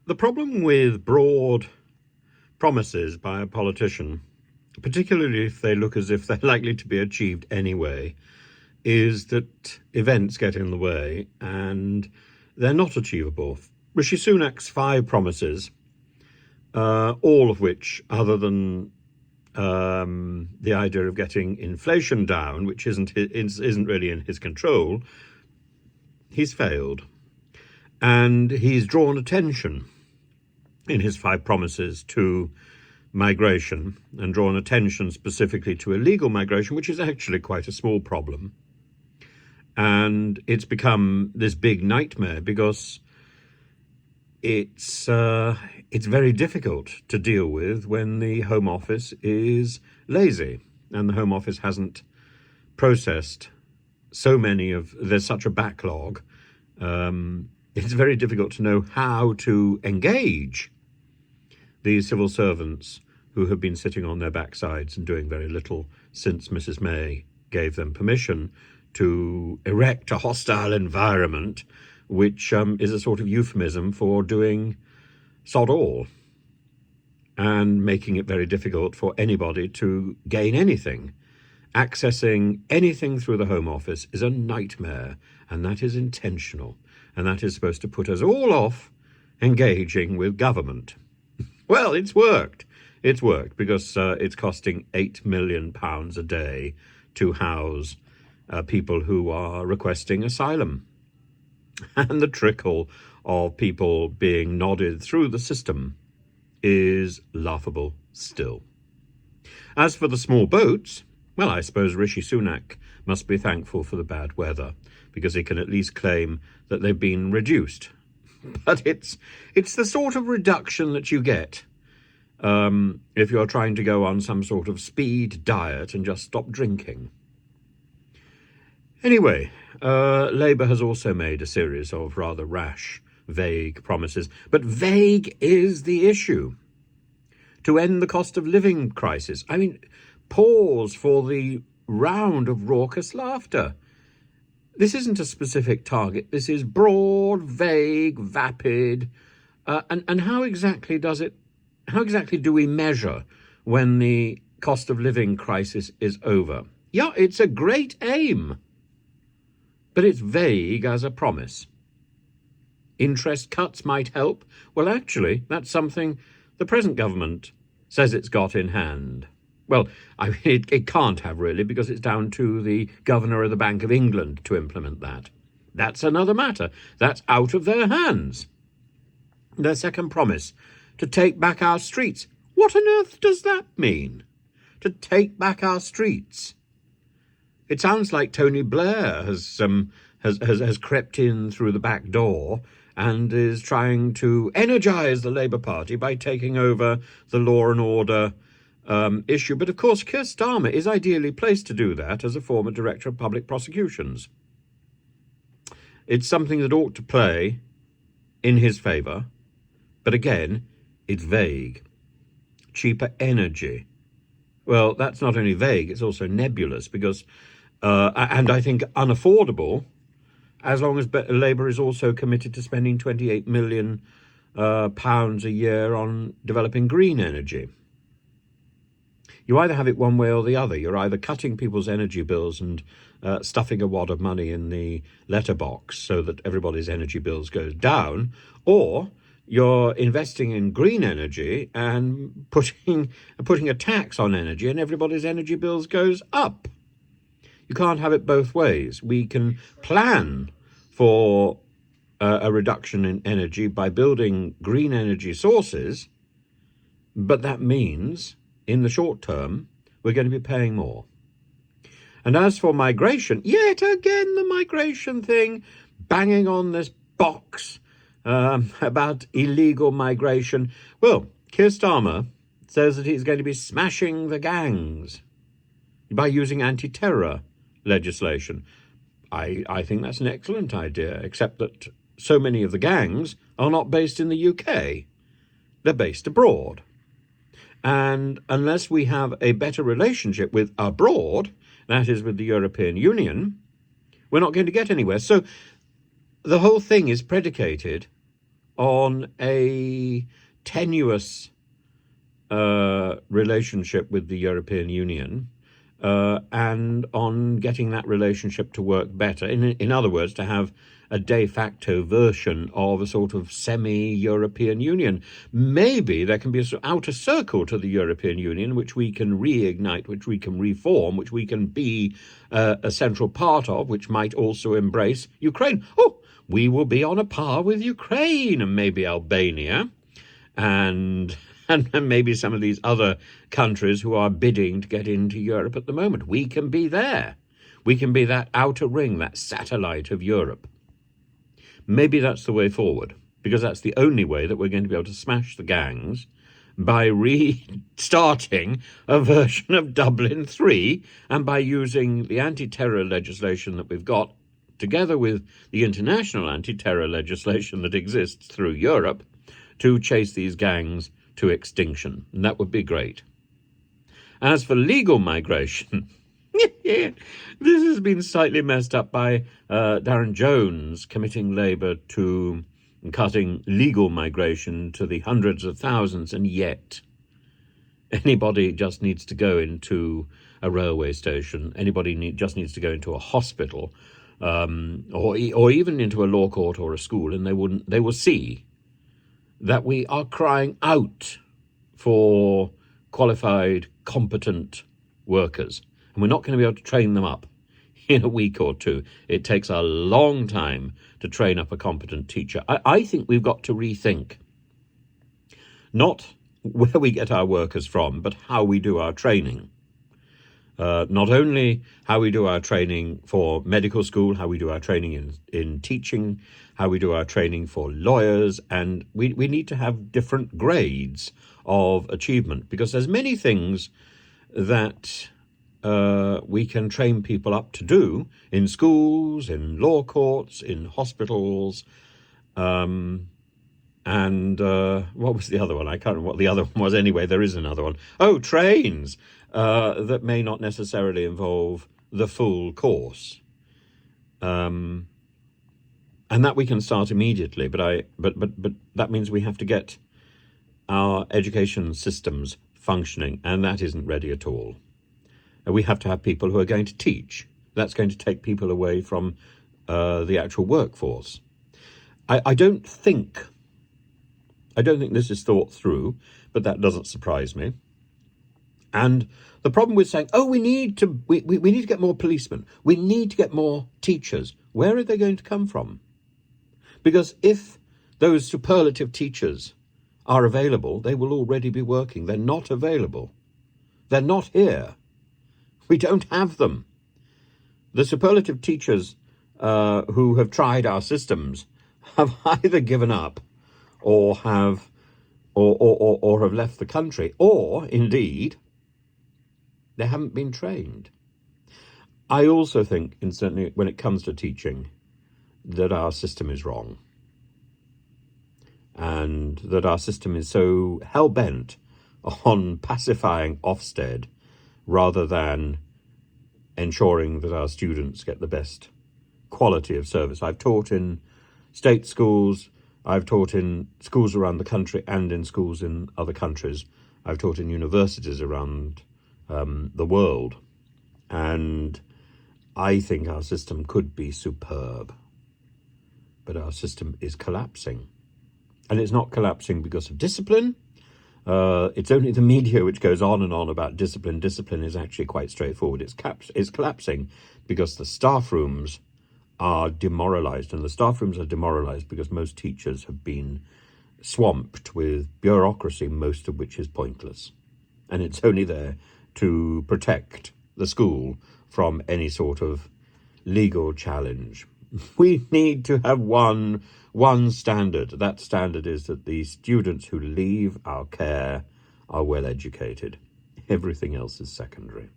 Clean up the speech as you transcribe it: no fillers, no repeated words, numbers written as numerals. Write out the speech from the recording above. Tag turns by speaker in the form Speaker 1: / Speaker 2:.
Speaker 1: The problem with broad promises by a politician, particularly if they look as if they're likely to be achieved anyway, is that events get in the way and they're not achievable. Rishi Sunak's 5 promises, all of which, other than the idea of getting inflation down, which isn't really in his control, he's failed. And he's drawn attention in his 5 promises to migration, and drawn attention specifically to illegal migration, which is actually quite a small problem. And it's become this big nightmare because it's very difficult to deal with when the Home Office is lazy and the Home Office hasn't processed there's such a backlog. It's very difficult to know how to engage these civil servants who have been sitting on their backsides and doing very little since Mrs. May gave them permission to erect a hostile environment, which is a sort of euphemism for doing sod all and making it very difficult for anybody to gain anything. Accessing anything through the Home Office is a nightmare, and that is intentional, and that is supposed to put us all off engaging with government. Well, it's worked. It's worked because it's costing £8 million a day to house people who are requesting asylum. And the trickle of people being nodded through the system is laughable still. As for the small boats, well, I suppose Rishi Sunak must be thankful for the bad weather, because he can at least claim that they've been reduced. But it's the sort of reduction that you get if you're trying to go on some sort of speed diet and just stop drinking. Anyway, Labour has also made a series of rather rash, vague promises. But vague is the issue. To end the cost of living crisis. I mean, pause for the round of raucous laughter. This isn't a specific target. This is broad, vague, vapid. And how exactly do we measure when the cost of living crisis is over? Yeah, it's a great aim, but it's vague as a promise. Interest cuts might help. Well, actually, that's something the present government says it's got in hand. Well, I mean, it can't have really, because it's down to the governor of the Bank of England to implement that. That's another matter. That's out of their hands. Their second promise, to take back our streets. What on earth does that mean? To take back our streets? It sounds like Tony Blair has crept in through the back door and is trying to energise the Labour Party by taking over the law and order issue. But of course, Keir Starmer is ideally placed to do that as a former Director of Public Prosecutions. It's something that ought to play in his favour. But again, it's vague. Cheaper energy. Well, that's not only vague, it's also nebulous, because, and I think unaffordable, as long as Labour is also committed to spending £28 million a year on developing green energy. You either have it one way or the other. You're either cutting people's energy bills and stuffing a wad of money in the letterbox so that everybody's energy bills goes down, or you're investing in green energy and putting a tax on energy and everybody's energy bills goes up. You can't have it both ways. We can plan for a reduction in energy by building green energy sources, but that means in the short term, we're going to be paying more. And as for migration, yet again, the migration thing, banging on this box about illegal migration. Well, Keir Starmer says that he's going to be smashing the gangs by using anti-terror legislation. I think that's an excellent idea, except that so many of the gangs are not based in the UK. They're based abroad. And unless we have a better relationship with abroad, that is with the European Union, we're not going to get anywhere. So the whole thing is predicated on a tenuous relationship with the European Union, and on getting that relationship to work better. In other words, to have a de facto version of a sort of semi-European Union. Maybe there can be a sort of outer circle to the European Union, which we can reignite, which we can reform, which we can be a central part of, which might also embrace Ukraine. Oh, we will be on a par with Ukraine and maybe Albania and maybe some of these other countries who are bidding to get into Europe at the moment. We can be there. We can be that outer ring, that satellite of Europe. Maybe that's the way forward, because that's the only way that we're going to be able to smash the gangs, by restarting a version of Dublin 3 and by using the anti-terror legislation that we've got, together with the international anti-terror legislation that exists through Europe, to chase these gangs to extinction. And that would be great. As for legal migration, this has been slightly messed up by Darren Jones committing Labour to cutting legal migration to the hundreds of thousands, and yet anybody just needs to go into a railway station, just needs to go into a hospital, or even into a law court or a school, and they will see that we are crying out for qualified, competent workers. And we're not going to be able to train them up in a week or two. It takes a long time to train up a competent teacher. I think we've got to rethink not where we get our workers from, but how we do our training. Not only how we do our training for medical school, how we do our training in teaching, how we do our training for lawyers, and we need to have different grades of achievement, because there's many things that we can train people up to do in schools, in law courts, in hospitals, and what was the other one? I can't remember what the other one was anyway. There is another one. Oh, trains that may not necessarily involve the full course. And that we can start immediately, but that means we have to get our education systems functioning, and that isn't ready at all. We have to have people who are going to teach. That's going to take people away from the actual workforce. I don't think this is thought through, but that doesn't surprise me. And the problem with saying, oh, we need to get more policemen, we need to get more teachers, where are they going to come from? Because if those superlative teachers are available, they will already be working. They're not available. They're not here. We don't have them. The superlative teachers who have tried our systems have either given up or have left the country, or indeed they haven't been trained. I also think, certainly when it comes to teaching, that our system is wrong, and that our system is so hell-bent on pacifying Ofsted rather than ensuring that our students get the best quality of service. I've taught in state schools, I've taught in schools around the country and in schools in other countries. I've taught in universities around the world, and I think our system could be superb, but our system is collapsing. And it's not collapsing because of discipline. It's only the media which goes on and on about discipline. Discipline is actually quite straightforward. It's collapsing because the staff rooms are demoralized, and the staff rooms are demoralized because most teachers have been swamped with bureaucracy, most of which is pointless. And it's only there to protect the school from any sort of legal challenge. We need to have one standard. That standard is that the students who leave our care are well educated. Everything else is secondary.